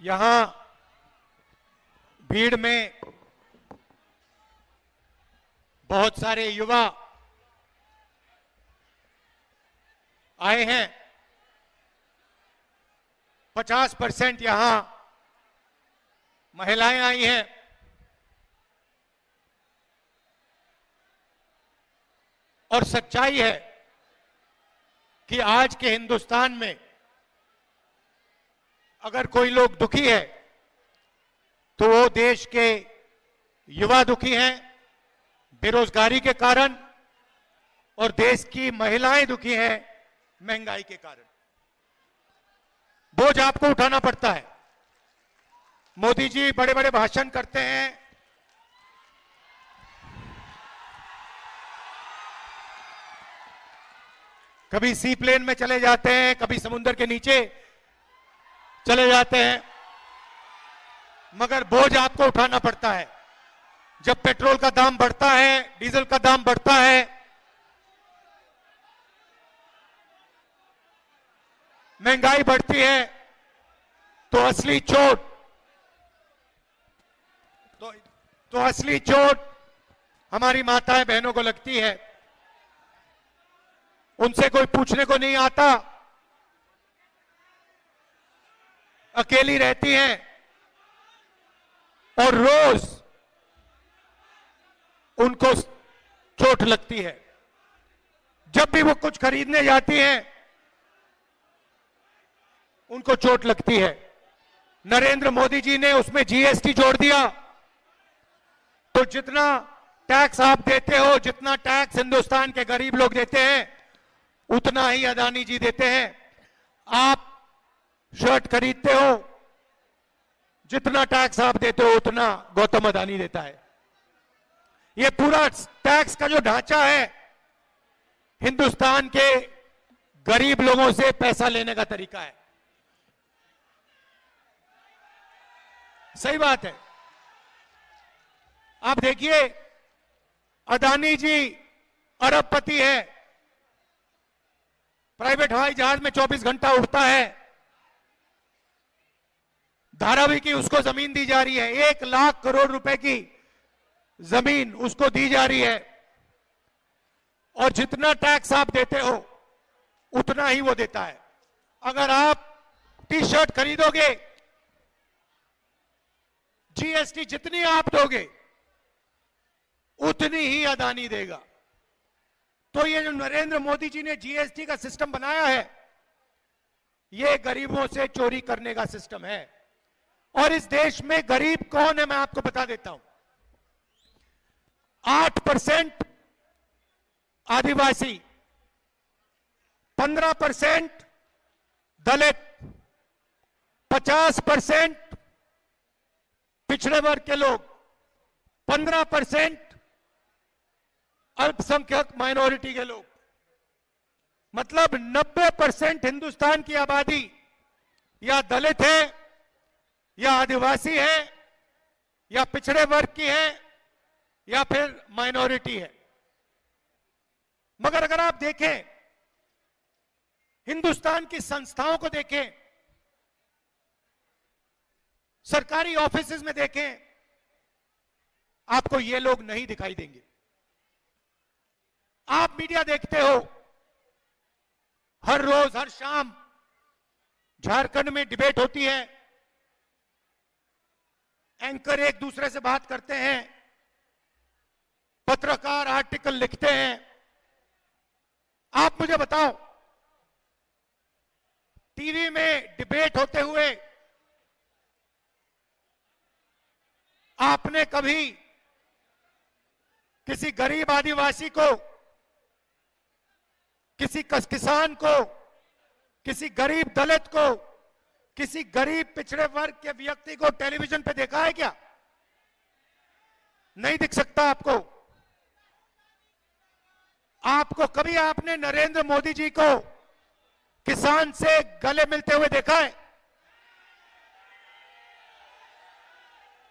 यहां भीड़ में बहुत सारे युवा आए हैं। 50% यहां महिलाएं आई हैं। और सच्चाई है कि आज के हिंदुस्तान में अगर कोई लोग दुखी है तो वो देश के युवा दुखी हैं बेरोजगारी के कारण, और देश की महिलाएं दुखी हैं महंगाई के कारण। बोझ आपको उठाना पड़ता है। मोदी जी बड़े बड़े भाषण करते हैं, कभी सी प्लेन में चले जाते हैं, कभी समुद्र के नीचे चले जाते हैं, मगर बोझ आपको उठाना पड़ता है। जब पेट्रोल का दाम बढ़ता है, डीजल का दाम बढ़ता है, महंगाई बढ़ती है, तो असली चोट असली चोट हमारी माताएं बहनों को लगती है। उनसे कोई पूछने को नहीं आता, अकेली रहती हैं और रोज उनको चोट लगती है। जब भी वो कुछ खरीदने जाती हैं उनको चोट लगती है। नरेंद्र मोदी जी ने उसमें जीएसटी जोड़ दिया, तो जितना टैक्स आप देते हो, जितना टैक्स हिंदुस्तान के गरीब लोग देते हैं, उतना ही अदानी जी देते हैं। आप शर्ट खरीदते हो, जितना टैक्स आप देते हो उतना गौतम अदानी देता है। ये पूरा टैक्स का जो ढांचा है, हिंदुस्तान के गरीब लोगों से पैसा लेने का तरीका है। सही बात है। आप देखिए, अदानी जी अरबपति है, प्राइवेट हवाई जहाज में 24 घंटा उड़ता है, धारावी की उसको जमीन दी जा रही है, 1 लाख करोड़ रुपए की जमीन उसको दी जा रही है, और जितना टैक्स आप देते हो उतना ही वो देता है। अगर आप टी शर्ट खरीदोगे, जीएसटी जितनी आप दोगे उतनी ही अदानी देगा। तो ये जो नरेंद्र मोदी जी ने जीएसटी का सिस्टम बनाया है, ये गरीबों से चोरी करने का सिस्टम है। और इस देश में गरीब कौन है मैं आपको बता देता हूं। 8% आदिवासी, 15% दलित, 50% पिछड़े वर्ग के लोग, 15% अल्पसंख्यक माइनॉरिटी के लोग, मतलब 90% हिंदुस्तान की आबादी या दलित है, या आदिवासी है, या पिछड़े वर्ग की है, या फिर माइनॉरिटी है। मगर अगर आप देखें, हिंदुस्तान की संस्थाओं को देखें, सरकारी ऑफिसेज में देखें, आपको ये लोग नहीं दिखाई देंगे। आप मीडिया देखते हो, हर रोज हर शाम झारखंड में डिबेट होती है, एंकर एक दूसरे से बात करते हैं, पत्रकार आर्टिकल लिखते हैं। आप मुझे बताओ, टीवी में डिबेट होते हुए आपने कभी किसी गरीब आदिवासी को, किसी किसान को, किसी गरीब दलित को, किसी गरीब पिछड़े वर्ग के व्यक्ति को टेलीविजन पे देखा है क्या? नहीं दिख सकता आपको। आपको कभी आपने नरेंद्र मोदी जी को किसान से गले मिलते हुए देखा है?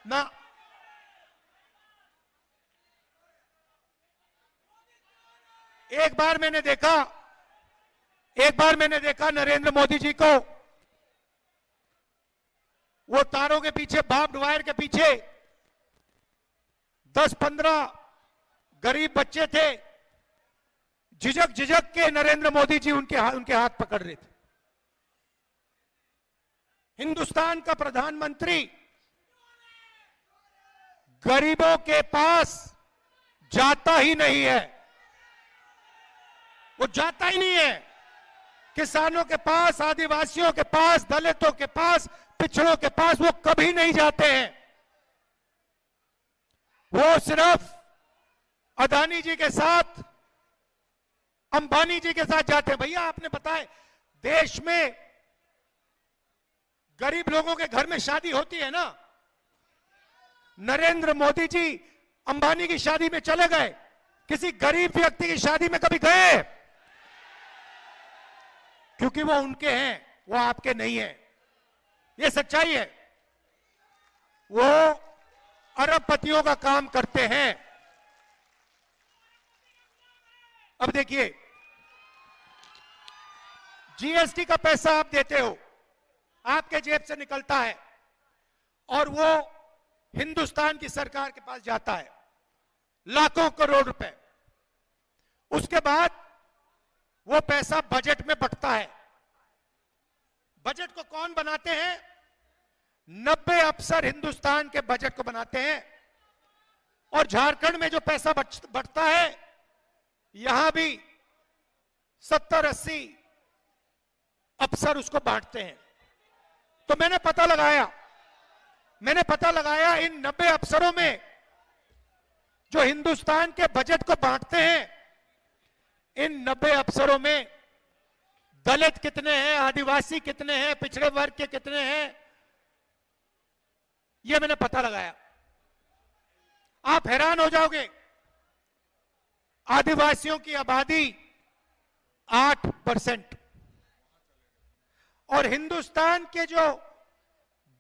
ना। एक बार मैंने देखा नरेंद्र मोदी जी को, वो तारों के पीछे, बार्ब्ड वायर के पीछे 10-15 गरीब बच्चे थे, झिझक झिझक के नरेंद्र मोदी जी उनके हाथ पकड़ रहे थे। हिंदुस्तान का प्रधानमंत्री गरीबों के पास जाता ही नहीं है, वो जाता ही नहीं है। किसानों के पास, आदिवासियों के पास, दलितों के पास, पिछड़ों के पास वो कभी नहीं जाते हैं। वो सिर्फ अदानी जी के साथ, अंबानी जी के साथ जाते हैं। भैया आपने बताया, देश में गरीब लोगों के घर में शादी होती है ना, नरेंद्र मोदी जी अंबानी की शादी में चले गए, किसी गरीब व्यक्ति की शादी में कभी गए? क्योंकि वो उनके हैं, वो आपके नहीं है। ये सच्चाई है। वो अरबपतियों का काम करते हैं। अब देखिए, जीएसटी का पैसा आप देते हो, आपके जेब से निकलता है और वो हिंदुस्तान की सरकार के पास जाता है, लाखों करोड़ रुपए। उसके बाद वो पैसा बजट में बंटता है। बजट को कौन बनाते हैं? 90 अफसर हिंदुस्तान के बजट को बनाते हैं। और झारखंड में जो पैसा बंटता है, यहां भी 70-80 अफसर उसको बांटते हैं। तो मैंने पता लगाया इन 90 अफसरों में जो हिंदुस्तान के बजट को बांटते हैं, इन 90 अफसरों में दलित कितने हैं, आदिवासी कितने हैं, पिछड़े वर्ग के कितने हैं, यह मैंने पता लगाया। आप हैरान हो जाओगे। आदिवासियों की आबादी 8% और हिंदुस्तान के जो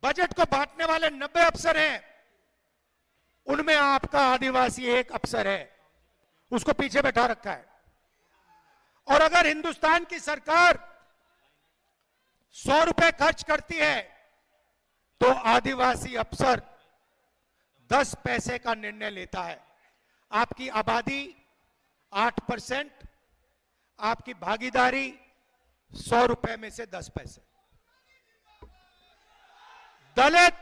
बजट को बांटने वाले 90 अफसर हैं, उनमें आपका आदिवासी एक अफसर है, उसको पीछे बैठा रखा है। और अगर हिंदुस्तान की सरकार 100 रुपए खर्च करती है, तो आदिवासी अफसर 10 पैसे का निर्णय लेता है। आपकी आबादी 8%, आपकी भागीदारी 100 रुपए में से 10 पैसे। दलित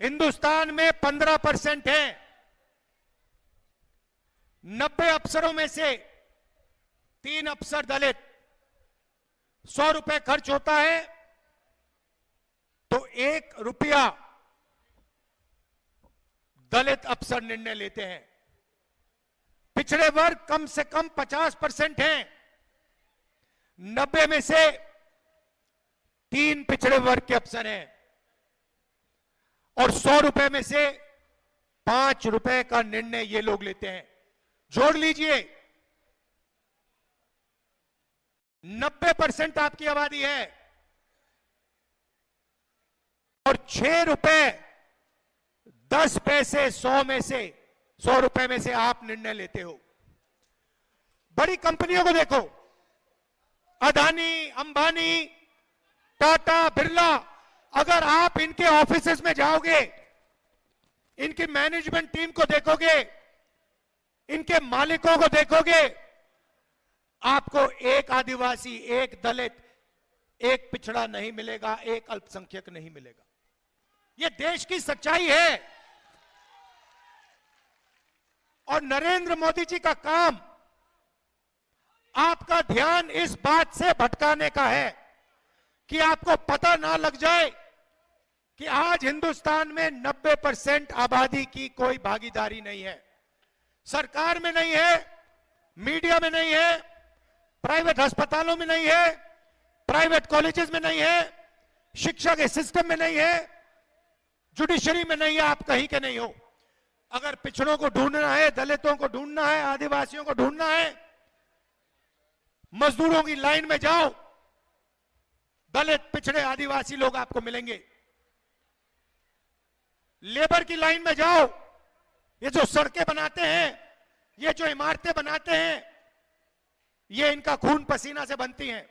हिंदुस्तान में 15% है। 90 अफसरों में से 3 अफसर दलित। 100 रुपए खर्च होता है तो 1 रुपया दलित अफसर निर्णय लेते हैं। पिछड़े वर्ग कम से कम 50% हैं। 90 में से 3 पिछड़े वर्ग के अफसर हैं और 100 रुपए में से 5 रुपए का निर्णय ये लोग लेते हैं। जोड़ लीजिए, 90% आपकी आबादी है और 6 रुपए 10 पैसे 100 में से, 100 रुपए में से आप निर्णय लेते हो। बड़ी कंपनियों को देखो, अदानी, अंबानी, टाटा, बिरला, अगर आप इनके ऑफिसेज में जाओगे, इनकी मैनेजमेंट टीम को देखोगे, इनके मालिकों को देखोगे, आपको एक आदिवासी, एक दलित, एक पिछड़ा नहीं मिलेगा, एक अल्पसंख्यक नहीं मिलेगा। यह देश की सच्चाई है। और नरेंद्र मोदी जी का काम आपका ध्यान इस बात से भटकाने का है कि आपको पता ना लग जाए कि आज हिंदुस्तान में 90% आबादी की कोई भागीदारी नहीं है। सरकार में नहीं है, मीडिया में नहीं है, प्राइवेट अस्पतालों में नहीं है, प्राइवेट कॉलेजेस में नहीं है, शिक्षा के सिस्टम में नहीं है, जुडिशरी में नहीं है, आप कहीं के नहीं हो। अगर पिछड़ों को ढूंढना है, दलितों को ढूंढना है, आदिवासियों को ढूंढना है, मजदूरों की लाइन में जाओ, दलित, पिछड़े, आदिवासी लोग आपको मिलेंगे। लेबर की लाइन में जाओ, ये जो सड़कें बनाते हैं, ये जो इमारतें बनाते हैं, ये इनका खून पसीना से बनती हैं।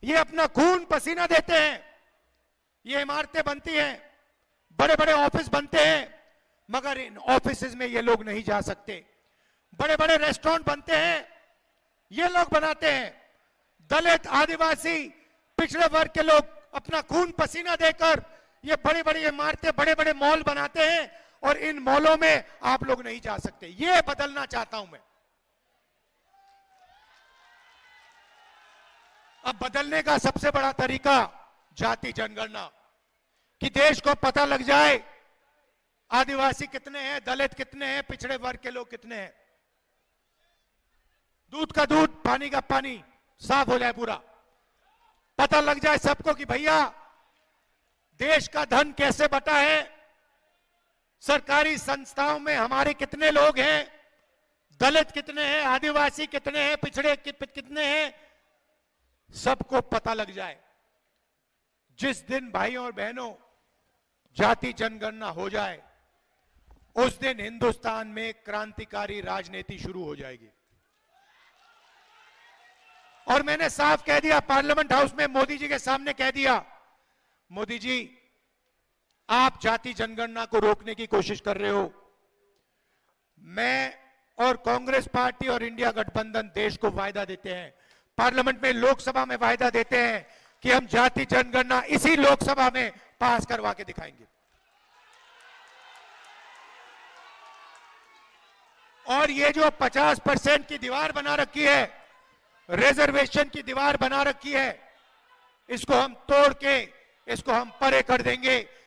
ये अपना खून पसीना देते हैं, ये इमारतें बनती हैं। बड़े बड़े ऑफिस बनते हैं मगर इन ऑफिसेज में ये लोग नहीं जा सकते। बड़े बड़े रेस्टोरेंट बनते हैं, ये लोग बनाते हैं। दलित, आदिवासी, पिछड़े वर्ग के लोग अपना खून पसीना देकर ये बड़ी बड़ी इमारतें, बड़े बड़े मॉल बनाते हैं और इन मॉलों में आप लोग नहीं जा सकते। ये बदलना चाहता हूं मैं। अब बदलने का सबसे बड़ा तरीका जाति जनगणना, कि देश को पता लग जाए आदिवासी कितने हैं, दलित कितने हैं, पिछड़े वर्ग के लोग कितने हैं। दूध का दूध, पानी का पानी साफ हो जाए, पूरा पता लग जाए सबको कि भैया देश का धन कैसे बटा है, सरकारी संस्थाओं में हमारे कितने लोग हैं, दलित कितने हैं, आदिवासी कितने हैं, पिछड़े कितने हैं, सबको पता लग जाए। जिस दिन भाइयों और बहनों जाति जनगणना हो जाए उस दिन हिंदुस्तान में क्रांतिकारी राजनीति शुरू हो जाएगी। और मैंने साफ कह दिया, पार्लियामेंट हाउस में मोदी जी के सामने कह दिया, मोदी जी आप जाति जनगणना को रोकने की कोशिश कर रहे हो। मैं और कांग्रेस पार्टी और इंडिया गठबंधन देश को वायदा देते हैं, पार्लियामेंट में, लोकसभा में वायदा देते हैं कि हम जाति जनगणना इसी लोकसभा में पास करवा के दिखाएंगे। और ये जो 50% की दीवार बना रखी है, रिजर्वेशन की दीवार बना रखी है, इसको हम तोड़ के इसको हम परे कर देंगे।